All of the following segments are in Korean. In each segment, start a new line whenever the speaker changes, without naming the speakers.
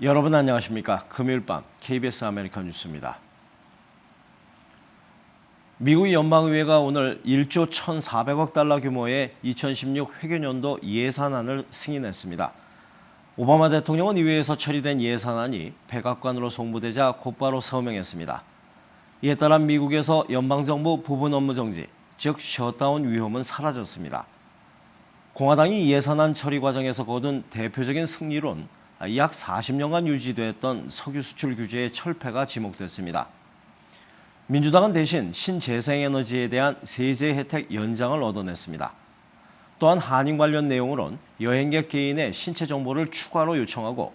여러분 안녕하십니까? 금요일 밤 KBS 아메리칸 뉴스입니다. 미국 연방의회가 오늘 1조 1,400억 달러 규모의 2016 회계연도 예산안을 승인했습니다. 오바마 대통령은 의회에서 처리된 예산안이 백악관으로 송부되자 곧바로 서명했습니다. 이에 따라 미국에서 연방정부 부분 업무 정지, 즉 셧다운 위험은 사라졌습니다. 공화당이 예산안 처리 과정에서 거둔 대표적인 승리론, 약 40년간 유지됐던 석유 수출 규제의 철폐가 지목됐습니다. 민주당은 대신 신재생에너지에 대한 세제 혜택 연장을 얻어냈습니다. 또한 한인 관련 내용으론 여행객 개인의 신체 정보를 추가로 요청하고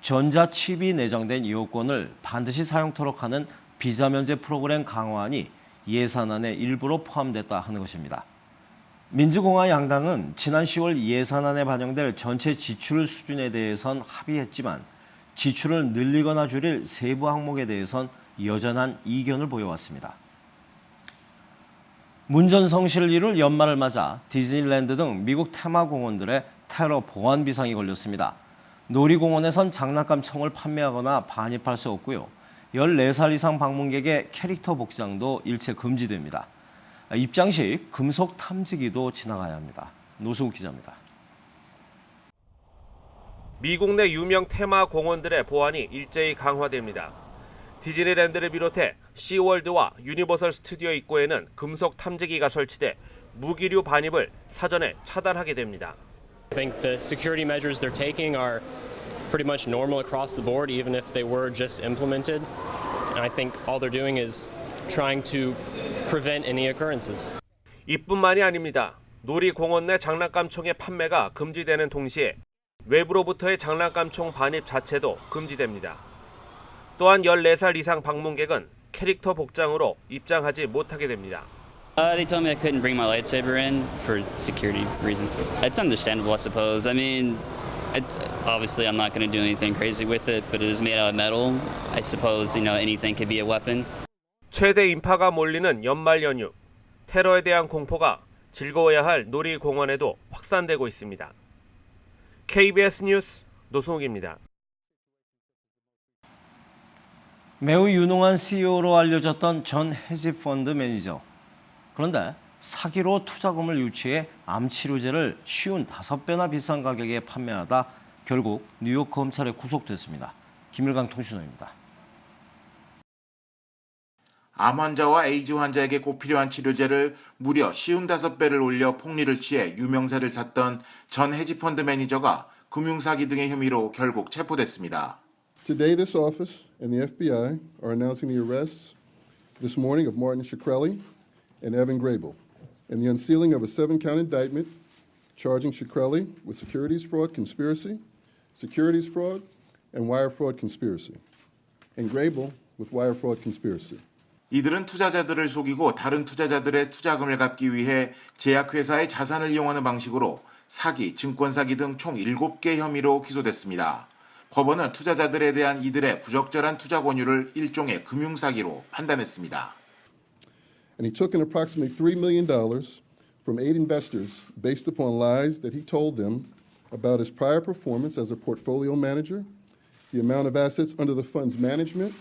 전자칩이 내장된 여권을 반드시 사용토록 하는 비자 면제 프로그램 강화안이 예산안의 일부로 포함됐다 하는 것입니다. 민주공화 양당은 지난 10월 예산안에 반영될 전체 지출 수준에 대해선 합의했지만 지출을 늘리거나 줄일 세부 항목에 대해선 여전한 이견을 보여왔습니다. 문전성시를 이룰 연말을 맞아 디즈니랜드 등 미국 테마공원들의 테러 보안 비상이 걸렸습니다. 놀이공원에선 장난감 총을 판매하거나 반입할 수 없고요. 14살 이상 방문객의 캐릭터 복장도 일체 금지됩니다. 입장 시 금속 탐지기도 지나가야 합니다. 노승욱 기자입니다.
미국 내 유명 테마 공원들의 보안이 일제히 강화됩니다. 디즈니랜드를 비롯해 시월드와 유니버설 스튜디오 입구에는 금속 탐지기가 설치돼 무기류 반입을 사전에 차단하게 됩니다.
I think the security measures they're taking are pretty much normal across the board, even if they were just implemented. And I think all they're doing is trying to prevent any occurrences.
이뿐만이 아닙니다. 놀이공원 내 장난감 총의 판매가 금지되는 동시에 외부로부터의 장난감 총 반입 자체도 금지됩니다. 또한 14살 이상 방문객은 캐릭터 복장으로 입장하지 못하게 됩니다.
They told me I couldn't bring my lightsaber in for security reasons. It's understandable, I suppose. I mean, obviously I'm not going to do anything crazy with it, but it is made out of metal. I suppose, anything could be a weapon.
최대 인파가 몰리는 연말 연휴. 테러에 대한 공포가 즐거워야 할 놀이공원에도 확산되고 있습니다. KBS 뉴스 노승욱입니다.
매우 유능한 CEO로 알려졌던 전 헤지펀드 매니저. 그런데 사기로 투자금을 유치해 암 치료제를 쉬운 5배나 비싼 가격에 판매하다 결국 뉴욕 검찰에 구속됐습니다. 김일강 통신원입니다.
암 환자와 에이즈 환자에게 꼭 필요한 치료제를 무려 55배를 올려 폭리를 취해 유명세를 샀던 전 헤지펀드 매니저가 금융사기 등의 혐의로 결국 체포됐습니다.
Today, this office and the FBI are announcing the arrests this morning of Martin Shkreli and Evan Grable, and the unsealing of a 7-count indictment charging Shkreli with securities fraud conspiracy, securities fraud, and wire fraud conspiracy, and Grable with wire fraud conspiracy.
이들은 투자자들을 속이고 다른 투자자들의 투자금을 갚기 위해 제약회사의 자산을 이용하는 방식으로 사기, 증권사기 등 총 7개 혐의로 기소됐습니다. 법원은 투자자들에 대한 이들의 부적절한 투자 권유를 일종의 금융사기로 판단했습니다.
And he took in approximately $3 million from 8 investors based upon lies that he told them about his prior performance as a portfolio manager, the amount of assets under the fund's management,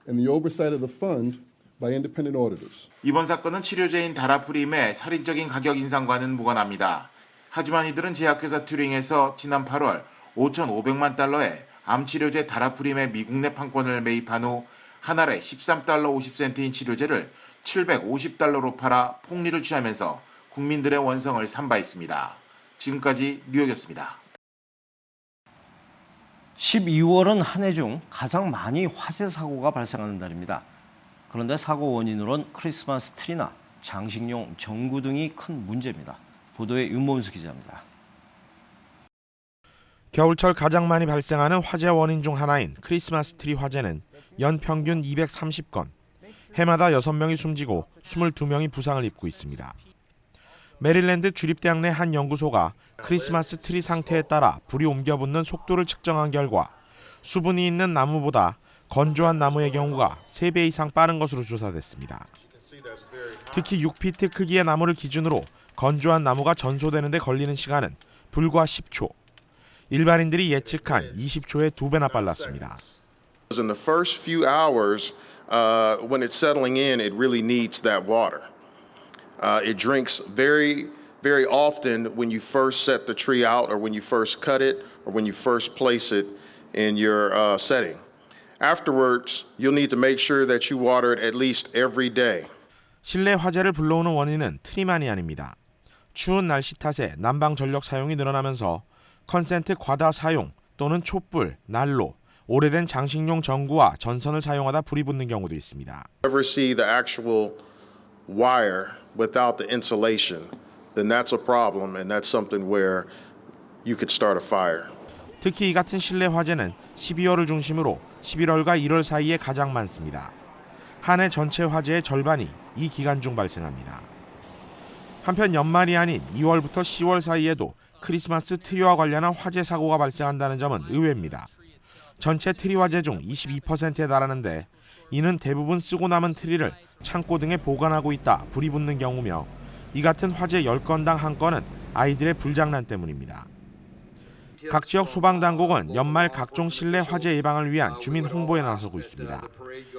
and the oversight of the fund by independent auditors.
이번 사건은 치료제인 다라프림의 살인적인 가격 인상과는 무관합니다. 하지만 이들은 제약회사 튜링에서 지난 8월 5,500만 달러의 암치료제 다라프림의 미국 내 판권을 매입한 후 한 알에 13달러 50센트인 치료제를 750달러로 팔아 폭리를 취하면서 국민들의 원성을 산바했습니다. 지금까지 뉴욕이었습니다.
12월은 한 해 중 가장 많이 화재 사고가 발생하는 달입니다. 그런데 사고 원인으론 크리스마스 트리나 장식용 전구 등이 큰 문제입니다. 보도에 윤범수 기자입니다.
겨울철 가장 많이 발생하는 화재 원인 중 하나인 크리스마스 트리 화재는 연 평균 230건, 해마다 6명이 숨지고 22명이 부상을 입고 있습니다. 메릴랜드 주립대학 내 한 연구소가 크리스마스 트리 상태에 따라 불이 옮겨붙는 속도를 측정한 결과 수분이 있는 나무보다 건조한 나무의 경우가 3배 이상 빠른 것으로 조사됐습니다. 특히 6피트 크기의 나무를 기준으로 건조한 나무가 전소되는 데 걸리는 시간은 불과 10초. 일반인들이 예측한 20초의 2배나 빨랐습니다.
In the first few hours, when it's settling in, it really needs that water. It drinks very, very often when you first set the tree out, or when you first cut it, or when you first place it in your setting. Afterwards, you'll need to make sure that you water it at least every day.
실내 화재를 불러오는 원인은 트리만이 아닙니다. 추운 날씨 탓에 난방 전력 사용이 늘어나면서 컨센트 과다 사용 또는 촛불, 난로, 오래된 장식용 전구와 전선을 사용하다 불이 붙는 경우도 있습니다.
Ever see the actual wire without the insulation, then that's a problem, and that's something where you could start a fire.
특히 이 같은 실내 화재는 12월을 중심으로 11월과 1월 사이에 가장 많습니다. 한 해 전체 화재의 절반이 이 기간 중 발생합니다. 한편 연말이 아닌 2월부터 10월 사이에도 크리스마스 트리와 관련한 화재 사고가 발생한다는 점은 의외입니다. 전체 트리 화재 중 22%에 달하는데 이는 대부분 쓰고 남은 트리를 창고 등에 보관하고 있다 불이 붙는 경우며 이 같은 화재 10건당 1건은 아이들의 불장난 때문입니다. 각 지역 소방당국은 연말 각종 실내 화재 예방을 위한 주민 홍보에 나서고 있습니다.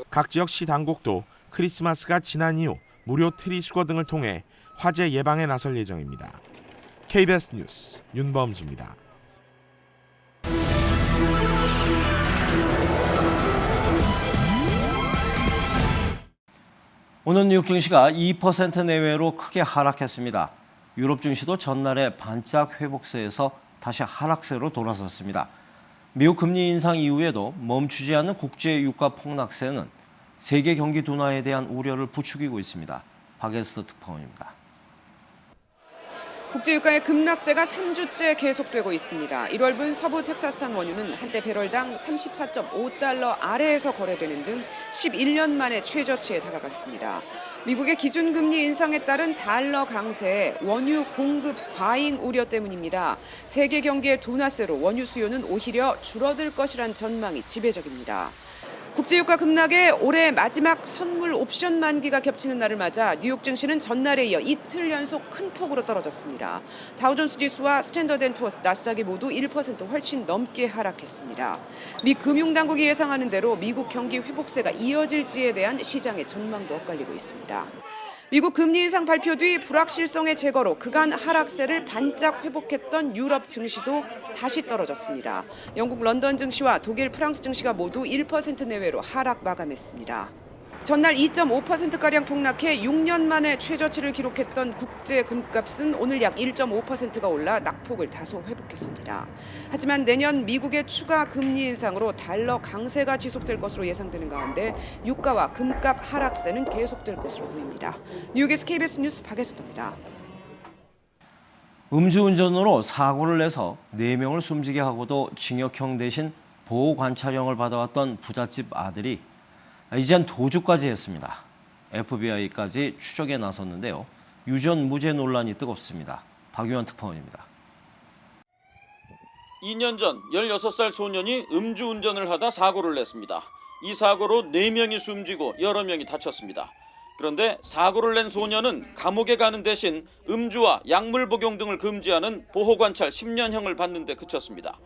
각 지역 시 당국도 크리스마스가 지난 이후 무료 트리 수거 등을 통해 화재 예방에 나설 예정입니다. KBS 뉴스 윤범수입니다.
오늘 뉴욕 증시가 2% 내외로 크게 하락했습니다. 유럽 증시도 전날의 반짝 회복세에서 다시 하락세로 돌아섰습니다. 미국 금리 인상 이후에도 멈추지 않는 국제 유가 폭락세는 세계 경기 둔화에 대한 우려를 부추기고 있습니다. 박에스터 특파원입니다.
국제유가의 급락세가 3주째 계속되고 있습니다. 1월분 서부 텍사스산 원유는 한때 배럴당 34.5달러 아래에서 거래되는 등 11년 만에 최저치에 다가갔습니다. 미국의 기준금리 인상에 따른 달러 강세에 원유 공급 과잉 우려 때문입니다. 세계 경기의 둔화세로 원유 수요는 오히려 줄어들 것이란 전망이 지배적입니다. 국제유가 급락에 올해 마지막 선물 옵션 만기가 겹치는 날을 맞아 뉴욕 증시는 전날에 이어 이틀 연속 큰 폭으로 떨어졌습니다. 다우존스 지수와 스탠더드앤푸어스, 나스닥이 모두 1% 훨씬 넘게 하락했습니다. 미 금융당국이 예상하는 대로 미국 경기 회복세가 이어질지에 대한 시장의 전망도 엇갈리고 있습니다. 미국 금리 인상 발표 뒤 불확실성의 제거로 그간 하락세를 반짝 회복했던 유럽 증시도 다시 떨어졌습니다. 영국 런던 증시와 독일 프랑스 증시가 모두 1% 내외로 하락 마감했습니다. 전날 2.5%가량 폭락해 6년 만에 최저치를 기록했던 국제 금값은 오늘 약 1.5%가 올라 낙폭을 다소 회복했습니다. 하지만 내년 미국의 추가 금리 인상으로 달러 강세가 지속될 것으로 예상되는 가운데 유가와 금값 하락세는 계속될 것으로 보입니다. 뉴욕에서 KBS 뉴스 박에스터입니다.
음주운전으로 사고를 내서 4명을 숨지게 하고도 징역형 대신 보호관찰형을 받아왔던 부잣집 아들이 이젠 도주까지 했습니다. FBI까지 추적에 나섰는데요. 유전 무죄 논란이 뜨겁습니다. 박유원 특파원입니다.
2년 전 16살 소년이 음주운전을 하다 사고를 냈습니다. 이 사고로 4명이 숨지고 여러 명이 다쳤습니다. 그런데 사고를 낸 소년은 감옥에 가는 대신 음주와 약물 복용 등을 금지하는 보호관찰 10년형을 받는 데 그쳤습니다.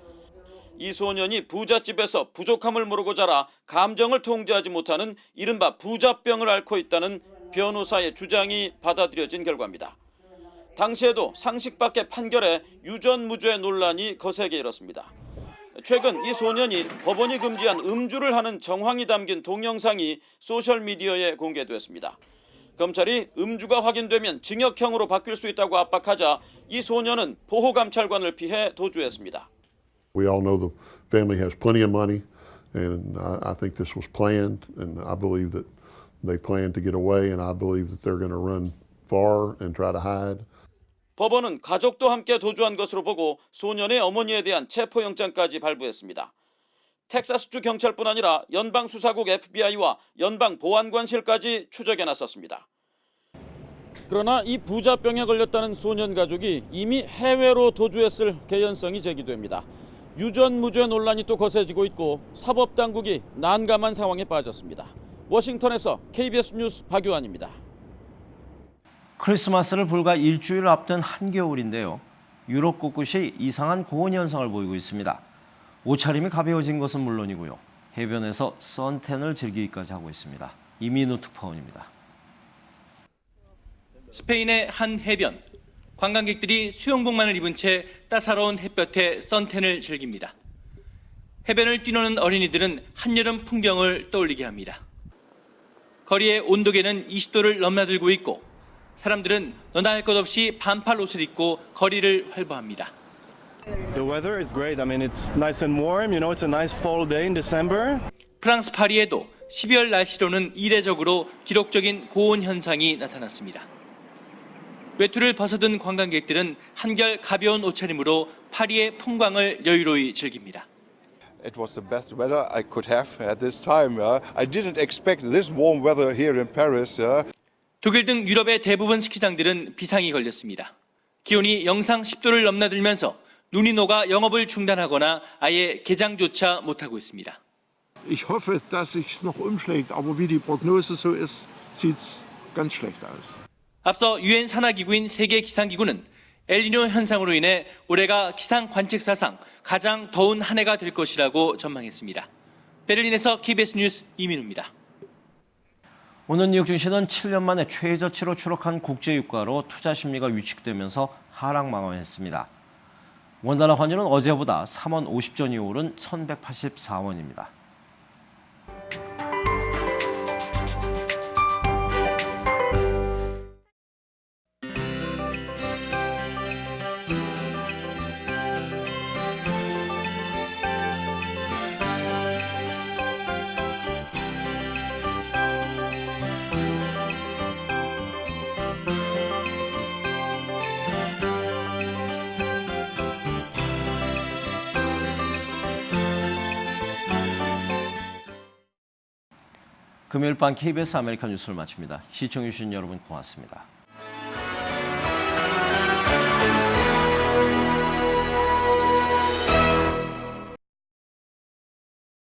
이 소년이 부잣집에서 부족함을 모르고 자라 감정을 통제하지 못하는 이른바 부잣병을 앓고 있다는 변호사의 주장이 받아들여진 결과입니다. 당시에도 상식 밖의 판결에 유전 무죄 논란이 거세게 일었습니다. 최근 이 소년이 법원이 금지한 음주를 하는 정황이 담긴 동영상이 소셜미디어에 공개됐습니다. 검찰이 음주가 확인되면 징역형으로 바뀔 수 있다고 압박하자 이 소년은 보호감찰관을 피해 도주했습니다.
We all know the family has plenty of money, and I think this was planned, and I believe that they planned to get away, and I believe that they're going to run far and try to hide.
법원은 가족도 함께 도주한 것으로 보고 소년의 어머니에 대한 체포영장까지 발부했습니다. 텍사스주 경찰뿐 아니라 연방수사국 FBI와 연방보안관실까지 추적에 나섰습니다. 그러나 이 부자병에 걸렸다는 소년 가족이 이미 해외로 도주했을 개연성이 제기됩니다. 유전 무죄 논란이 또 거세지고 있고 사법당국이 난감한 상황에 빠졌습니다. 워싱턴에서 KBS 뉴스 박유환입니다.
크리스마스를 불과 일주일 앞둔 한겨울인데요. 유럽 곳곳이 이상한 고온 현상을 보이고 있습니다. 옷차림이 가벼워진 것은 물론이고요. 해변에서 선탠을 즐기기까지 하고 있습니다. 이민우 특파원입니다.
스페인의 한 해변. 관광객들이 수영복만을 입은 채 따사로운 햇볕에 선탠을 즐깁니다. 해변을 뛰노는 어린이들은 한여름 풍경을 떠올리게 합니다. 거리의 온도계는 20도를 넘나들고 있고 사람들은 너나 할 것 없이 반팔 옷을 입고 거리를 활보합니다.
The weather is great. I mean, it's nice and warm. You know, it's a nice fall day in December.
프랑스 파리에도 12월 날씨로는 이례적으로 기록적인 고온 현상이 나타났습니다. 외투를 벗어든 관광객들은 한결 가벼운 옷차림으로 파리의 풍광을 여유로이 즐깁니다.
It was the best weather I could have at this time. I didn't expect this warm weather here in Paris.
독일 등 유럽의 대부분 스키장들은 비상이 걸렸습니다. 기온이 영상 10도를 넘나들면서 눈이 녹아 영업을 중단하거나 아예 개장조차 못하고 있습니다.
Ich hoffe, dass sich's noch umschlägt, aber wie die Prognose so ist, sieht's ganz schlecht aus.
앞서 유엔 산하기구인 세계기상기구는 엘니뇨 현상으로 인해 올해가 기상 관측사상 가장 더운 한 해가 될 것이라고 전망했습니다. 베를린에서 KBS 뉴스 이민우입니다.
오늘 뉴욕 증시는 7년 만에 최저치로 추락한 국제유가로 투자 심리가 위축되면서 하락 마감했습니다. 원달러 환율은 어제보다 3원 50전이 오른 1,184원입니다. 금요일 밤 KBS 아메리칸 뉴스를 마칩니다. 시청해주신 여러분 고맙습니다.